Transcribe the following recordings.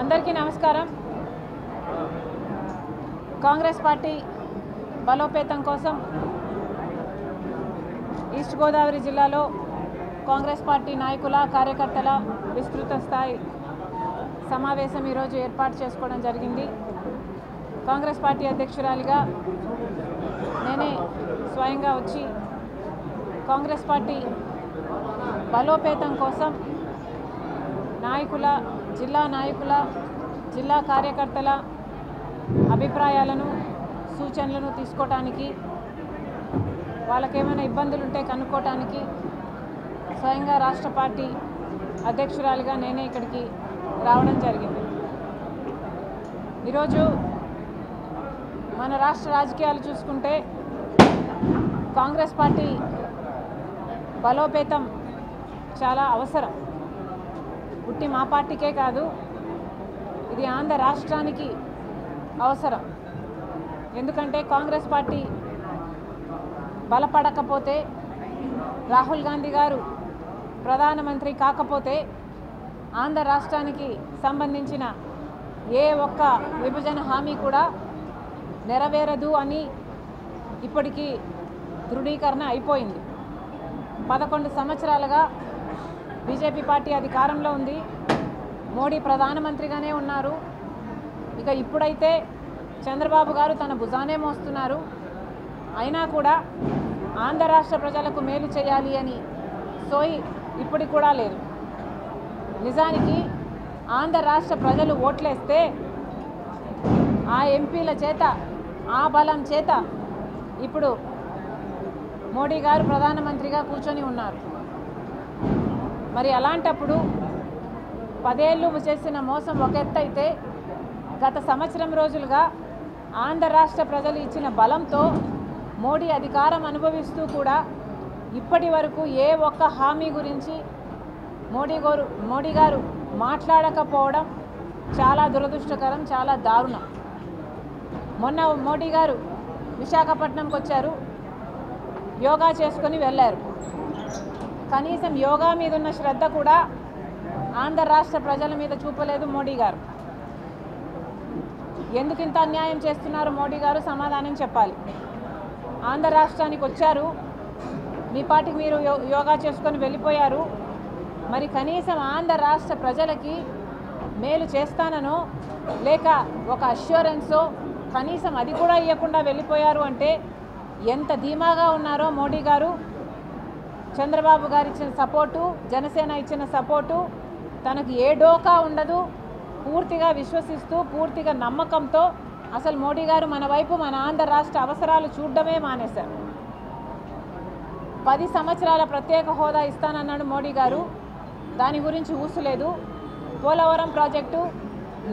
అందరికీ నమస్కారం. కాంగ్రెస్ పార్టీ బలోపేతం కోసం ఈస్ట్ గోదావరి జిల్లాలో కాంగ్రెస్ పార్టీ నాయకుల కార్యకర్తల విస్తృత స్థాయి సమావేశం ఈరోజు ఏర్పాటు చేసుకోవడం జరిగింది. కాంగ్రెస్ పార్టీ అధ్యక్షురాలిగా నేనే స్వయంగా వచ్చి కాంగ్రెస్ పార్టీ బలోపేతం కోసం జిల్లా కార్యకర్తల అభిప్రాయాలను సూచనలను తీసుకోవడానికి వాళ్ళకేమైనా ఇబ్బందులు ఉంటే కనుక్కోవడానికి స్వయంగా రాష్ట్ర పార్టీ అధ్యక్షురాలిగా నేనే ఇక్కడికి రావడం జరిగింది. ఈరోజు మన రాష్ట్ర రాజకీయాలు చూసుకుంటే కాంగ్రెస్ పార్టీ బలోపేతం చాలా అవసరం. పుట్టి మా పార్టీకే కాదు, ఇది ఆంధ్ర రాష్ట్రానికి అవసరం. ఎందుకంటే కాంగ్రెస్ పార్టీ బలపడకపోతే రాహుల్ గాంధీ గారు ప్రధానమంత్రి కాకపోతే ఆంధ్ర రాష్ట్రానికి సంబంధించిన ఏ ఒక్క విభజన హామీ కూడా నెరవేరదు అని ఇప్పటికీ ధృవీకరణ అయిపోయింది. 11 సంవత్సరాలుగా బీజేపీ పార్టీ అధికారంలో ఉంది. మోడీ ప్రధానమంత్రిగానే ఉన్నారు. ఇక ఇప్పుడైతే చంద్రబాబు గారు తన భుజానే మోస్తున్నారు. అయినా కూడా ఆంధ్ర రాష్ట్ర ప్రజలకు మేలు చేయాలి అని సోయి ఇప్పటికి కూడా లేదు. నిజానికి ఆంధ్ర రాష్ట్ర ప్రజలు ఓట్లేస్తే ఆ ఎంపీల చేత ఆ బలం చేత ఇప్పుడు మోడీ గారు ప్రధానమంత్రిగా కూర్చొని ఉన్నారు. మరి అలాంటప్పుడు 10 ఏళ్ళు చేసిన మోసం ఒక ఎత్తు అయితే గత సంవత్సరం రోజులుగా ఆంధ్ర రాష్ట్ర ప్రజలు ఇచ్చిన బలంతో మోడీ అధికారం అనుభవిస్తూ కూడా ఇప్పటి వరకు ఏ ఒక్క హామీ గురించి మోడీ గారు మాట్లాడకపోవడం చాలా దురదృష్టకరం, చాలా దారుణం. మొన్న మోడీ గారు విశాఖపట్నంకి వచ్చారు, యోగా చేసుకొని వెళ్ళారు. కనీసం యోగా మీద ఉన్న శ్రద్ధ కూడా ఆంధ్ర రాష్ట్ర ప్రజల మీద చూపలేదు మోడీ గారు. ఎందుకు ఇంత అన్యాయం చేస్తున్నారు మోడీ గారు? సమాధానం చెప్పాలి. ఆంధ్ర రాష్ట్రానికి వచ్చారు, మీ పార్టీకి మీరు యోగా చేసుకొని వెళ్ళిపోయారు. మరి కనీసం ఆంధ్ర రాష్ట్ర ప్రజలకి మేలు చేస్తాననో లేక ఒక అష్యూరెన్సో కనీసం అది కూడా ఇవ్వకుండా వెళ్ళిపోయారు అంటే ఎంత ధీమాగా ఉన్నారో మోడీ గారు. చంద్రబాబు గారు ఇచ్చిన సపోర్టు, జనసేన ఇచ్చిన సపోర్టు తనకు ఏ డోకా ఉండదు. పూర్తిగా విశ్వసిస్తూ పూర్తిగా నమ్మకంతో అసలు మోడీ గారు మన వైపు మన ఆంధ్ర రాష్ట్ర అవసరాలు చూడడమే మానేశారు. 10 సంవత్సరాల ప్రత్యేక హోదా ఇస్తానన్నాడు మోడీ గారు, దాని గురించి ఊసులేదు. పోలవరం ప్రాజెక్టు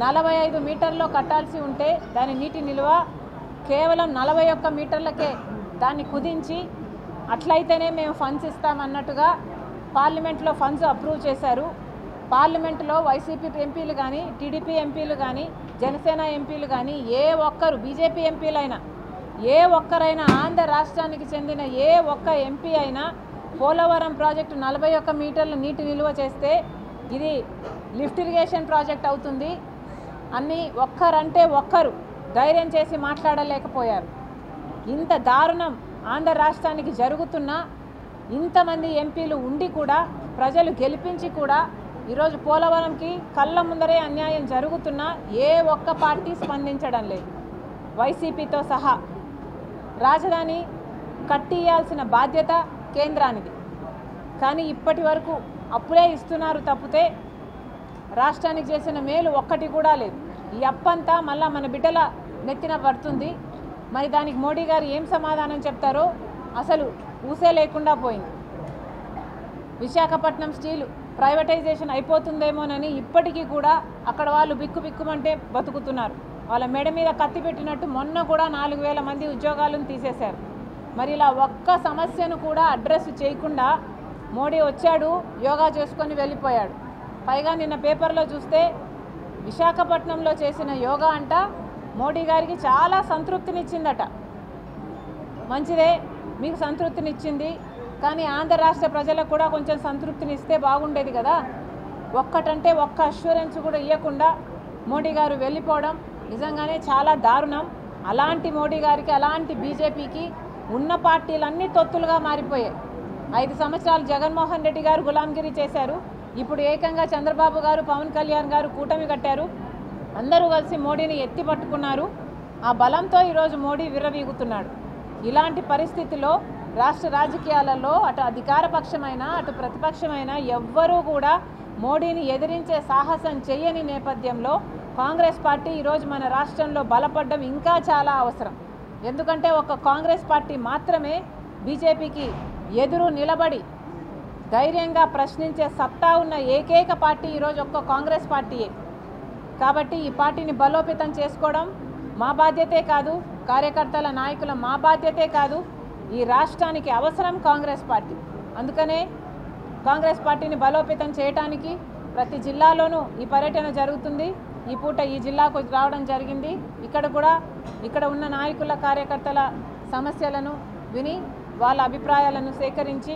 45 మీటర్లో కట్టాల్సి ఉంటే దాని నీటి నిల్వ కేవలం 41 మీటర్లకే దాన్ని కుదించి అట్లయితేనే మేము ఫండ్స్ ఇస్తామన్నట్టుగా పార్లమెంట్లో ఫండ్స్ అప్రూవ్ చేశారు. పార్లమెంటులో వైసీపీ ఎంపీలు కానీ, టీడీపీ ఎంపీలు కానీ, జనసేన ఎంపీలు కానీ ఏ ఒక్కరు, బీజేపీ ఎంపీలైనా ఏ ఒక్కరైనా, ఆంధ్ర రాష్ట్రానికి చెందిన ఏ ఒక్క ఎంపీ అయినా పోలవరం ప్రాజెక్టు 41 మీటర్ల నీటి నిల్వ చేస్తే ఇది లిఫ్ట్ ఇరిగేషన్ ప్రాజెక్ట్ అవుతుంది అని ఒక్కరంటే ఒక్కరు ధైర్యం చేసి మాట్లాడలేకపోయారు. ఇంత దారుణం ఆంధ్ర రాష్ట్రానికి జరుగుతున్నా ఇంతమంది ఎంపీలు ఉండి కూడా, ప్రజలు గెలిపించి కూడా ఈరోజు పోలవరంకి కళ్ళ ముందరే అన్యాయం జరుగుతున్నా ఏ ఒక్క పార్టీ స్పందించడం లేదు, వైసీపీతో సహా. రాజధాని కట్టియాల్సిన బాధ్యత కేంద్రానిది, కానీ ఇప్పటి వరకు అప్పులే ఇస్తున్నారు తప్పితే రాష్ట్రానికి చేసిన మేలు ఒక్కటి కూడా లేదు. ఈ అప్పంతా మళ్ళా మన బిడ్డల నెత్తిన పడుతుంది. మరి దానికి మోడీ గారు ఏం సమాధానం చెప్తారో అసలు ఊసే లేకుండా పోయింది. విశాఖపట్నం స్టీలు ప్రైవేటైజేషన్ అయిపోతుందేమోనని ఇప్పటికీ కూడా అక్కడ వాళ్ళు బిక్కుమంటే బతుకుతున్నారు. వాళ్ళ మెడ మీద కత్తి పెట్టినట్టు మొన్న కూడా 4000 మంది ఉద్యోగాలను తీసేశారు. మరి ఇలా ఒక్క సమస్యను కూడా అడ్రస్ చేయకుండా మోడీ వచ్చాడు, యోగా చేసుకొని వెళ్ళిపోయాడు. పైగా నిన్న పేపర్లో చూస్తే విశాఖపట్నంలో చేసిన యోగా అంట మోడీ గారికి చాలా సంతృప్తినిచ్చిందట. మంచిదే, మీకు సంతృప్తినిచ్చింది, కానీ ఆంధ్ర రాష్ట్ర ప్రజలకు కూడా కొంచెం సంతృప్తినిస్తే బాగుండేది కదా. ఒక్కటంటే ఒక్క అష్యూరెన్స్ కూడా ఇవ్వకుండా మోడీ గారు వెళ్ళిపోవడం నిజంగానే చాలా దారుణం. అలాంటి మోడీ గారికి, అలాంటి బీజేపీకి ఉన్న పార్టీలన్నీ తొత్తులుగా మారిపోయాయి. 5 సంవత్సరాలు జగన్మోహన్ రెడ్డి గారు గులాంగిరి చేశారు. ఇప్పుడు ఏకంగా చంద్రబాబు గారు, పవన్ కళ్యాణ్ గారు కూటమి కట్టారు. అందరూ కలిసి మోడీని ఎత్తి పట్టుకున్నారు. ఆ బలంతో ఈరోజు మోడీ విర్రవీగుతున్నాడు. ఇలాంటి పరిస్థితిలో రాష్ట్ర రాజకీయాలలో అటు అధికార పక్షమైనా అటు ప్రతిపక్షమైనా ఎవ్వరూ కూడా మోడీని ఎదిరించే సాహసం చేయని నేపథ్యంలో కాంగ్రెస్ పార్టీ ఈరోజు మన రాష్ట్రంలో బలపడడం ఇంకా చాలా అవసరం. ఎందుకంటే ఒక కాంగ్రెస్ పార్టీ మాత్రమే బీజేపీకి ఎదురు నిలబడి ధైర్యంగా ప్రశ్నించే సత్తా ఉన్న ఏకైక పార్టీ ఈరోజు ఒక్క కాంగ్రెస్ పార్టీయే. కాబట్టి ఈ పార్టీని బలోపేతం చేసుకోవడం మా బాధ్యతే కాదు, కార్యకర్తల నాయకుల మా బాధ్యతే కాదు, ఈ రాష్ట్రానికి అవసరం కాంగ్రెస్ పార్టీ. అందుకనే కాంగ్రెస్ పార్టీని బలోపేతం చేయడానికి ప్రతి జిల్లాలోనూ ఈ పర్యటన జరుగుతుంది. ఈ పూట ఈ జిల్లాకు రావడం జరిగింది. ఇక్కడ ఉన్న నాయకుల, కార్యకర్తల సమస్యలను విని వాళ్ళ అభిప్రాయాలను సేకరించి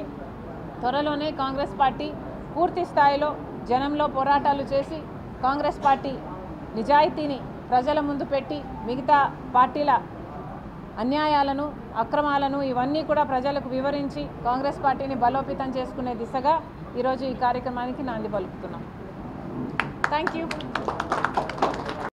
త్వరలోనే కాంగ్రెస్ పార్టీ పూర్తి స్థాయిలో జనంలో పోరాటాలు చేసి కాంగ్రెస్ పార్టీ నిజాయితీని ప్రజల ముందు పెట్టి మిగతా పార్టీల అన్యాయాలను అక్రమాలను ఇవన్నీ కూడా ప్రజలకు వివరించి కాంగ్రెస్ పార్టీని బలోపేతం చేసుకునే దిశగా ఈరోజు ఈ కార్యక్రమానికి నాంది పలుకుతున్నాం. Thank you.